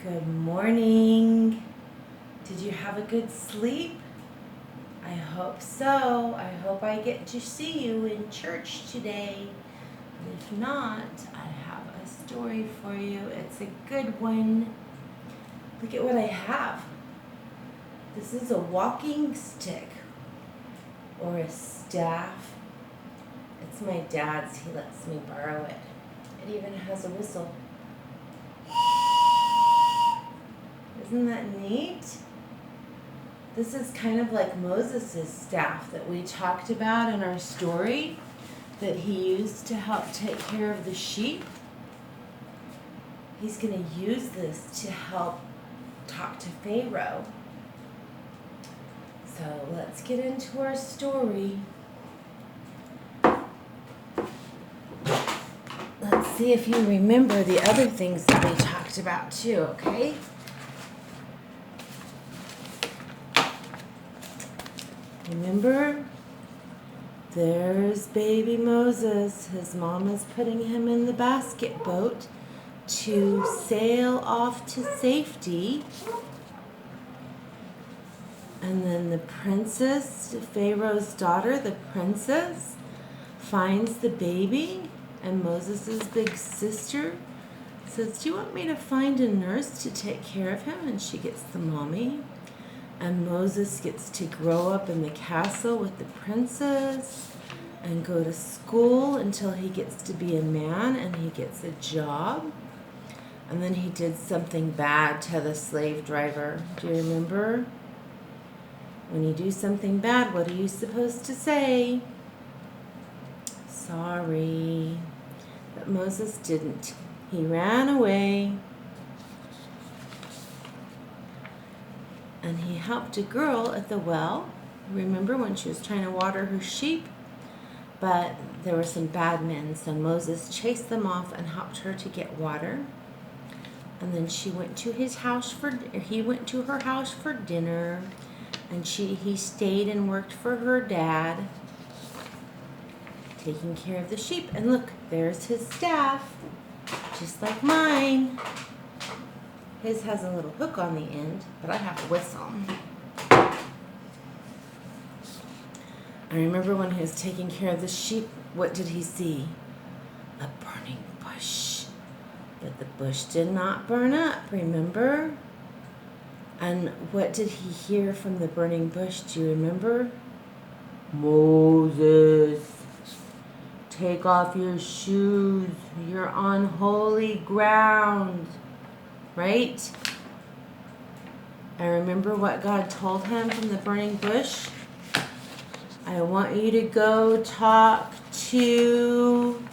Good morning. Did you have a good sleep? I hope so. I hope I get to see you in church today. But if not, I have a story for you. It's a good one. Look at what I have. This is a walking stick or a staff. It's my dad's. He lets me borrow it. It even has a whistle. Isn't that neat? This is kind of like Moses' staff that we talked about in our story that he used to help take care of the sheep. He's going to use this to help talk to Pharaoh. So let's get into our story. Let's see if you remember the other things that we talked about too, okay? Remember? There's baby Moses. His mom is putting him in the basket boat to sail off to safety. And then the princess, Pharaoh's daughter, the princess, finds the baby, and Moses' big sister says, "Do you want me to find a nurse to take care of him?" And she gets the mommy. And Moses gets to grow up in the castle with the princess and go to school until he gets to be a man and he gets a job. And then he did something bad to the slave driver. Do you remember? When you do something bad, what are you supposed to say? Sorry. But Moses didn't. He ran away. And he helped a girl at the well. Remember when she was trying to water her sheep? But there were some bad men, so Moses chased them off and helped her to get water. And then he went to her house for dinner, and he stayed and worked for her dad, taking care of the sheep. And look, there's his staff, just like mine. His has a little hook on the end, but I have a whistle. I remember when he was taking care of the sheep, what did he see? A burning bush. But the bush did not burn up, remember? And what did he hear from the burning bush? Do you remember? "Moses, take off your shoes. You're on holy ground." Right? I remember what God told him from the burning bush. "I want you to go talk to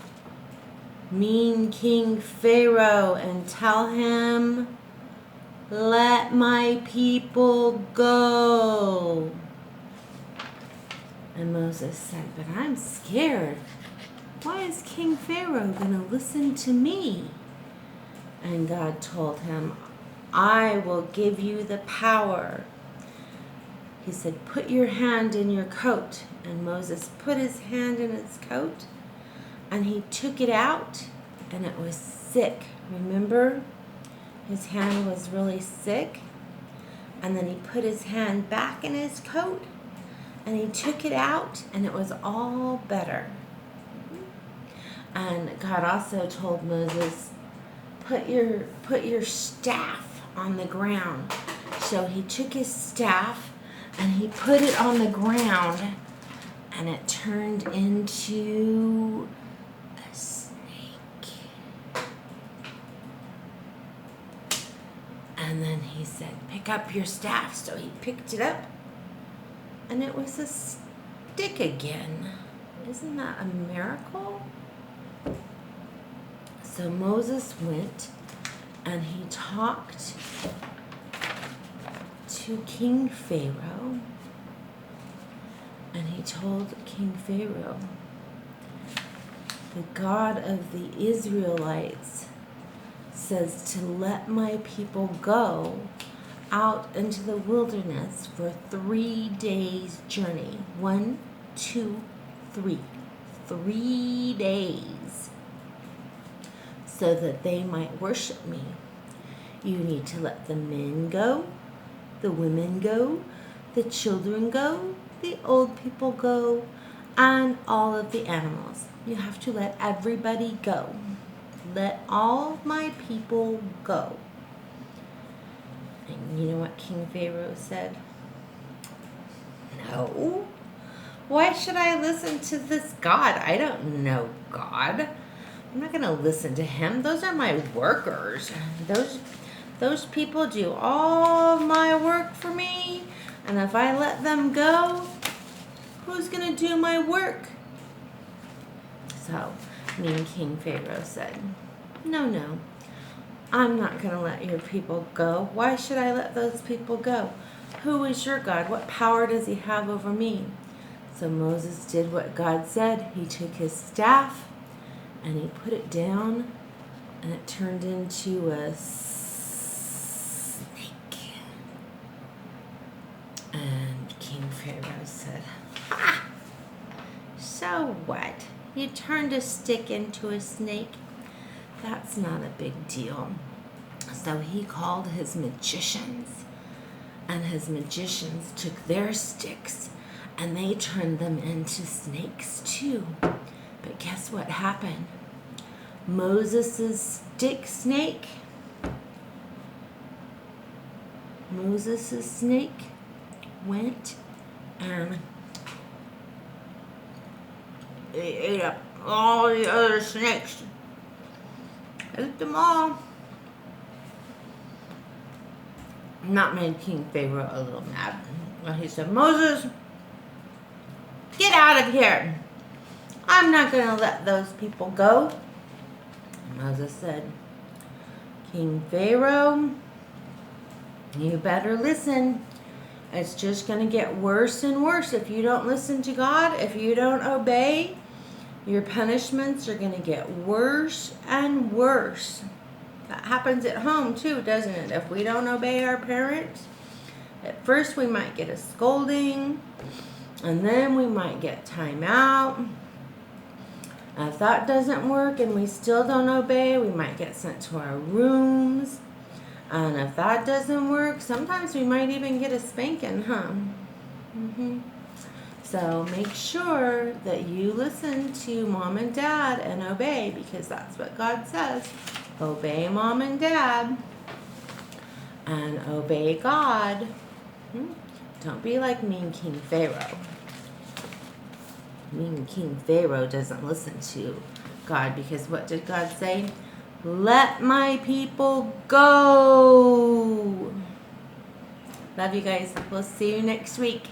mean King Pharaoh and tell him, 'Let my people go.'" And Moses said, "But I'm scared. Why is King Pharaoh going to listen to me?" And God told him, "I will give you the power." He said, "Put your hand in your coat." And Moses put his hand in his coat, and he took it out, and it was sick. Remember? His hand was really sick. And then he put his hand back in his coat, and he took it out, and it was all better. And God also told Moses, Put your staff on the ground. So he took his staff and he put it on the ground, and it turned into a snake. And then he said, "Pick up your staff." So he picked it up, and it was a stick again. Isn't that a miracle? So Moses went and he talked to King Pharaoh, and he told King Pharaoh, "The God of the Israelites says to let my people go out into the wilderness for 3 days' journey. 1, 2, 3. 3 days. So that they might worship me. You need to let the men go, the women go, the children go, the old people go, and all of the animals. You have to let everybody go. Let all my people go. And you know what King Pharaoh said? No. Why should I listen to this God? I don't know God. I'm not going to listen to him. Those are my workers. Those people do all of my work for me. And if I let them go, who's going to do my work? So, mean King Pharaoh said, no. I'm not going to let your people go. Why should I let those people go? Who is your God? What power does he have over me? So Moses did what God said. He took his staff and he put it down and it turned into a snake. And King Pharaoh said, "Ha! So what? You turned a stick into a snake? That's not a big deal." So he called his magicians, and his magicians took their sticks and they turned them into snakes too. But guess what happened? Moses' snake went and ate up all the other snakes. Ate them all. That made King Pharaoh a little mad. Well, he said, "Moses, get out of here. I'm not going to let those people go." And Moses said, "King Pharaoh, you better listen. It's just going to get worse and worse. If you don't listen to God, if you don't obey, your punishments are going to get worse and worse." That happens at home too, doesn't it? If we don't obey our parents, at first we might get a scolding, and then we might get time out. And if that doesn't work and we still don't obey, we might get sent to our rooms. And if that doesn't work, sometimes we might even get a spanking, huh? So make sure that you listen to mom and dad and obey, because that's what God says. Obey mom and dad and obey God. Don't be like mean King Pharaoh. Mean King Pharaoh doesn't listen to God, because what did God say? Let my people go. Love you guys. We'll see you next week.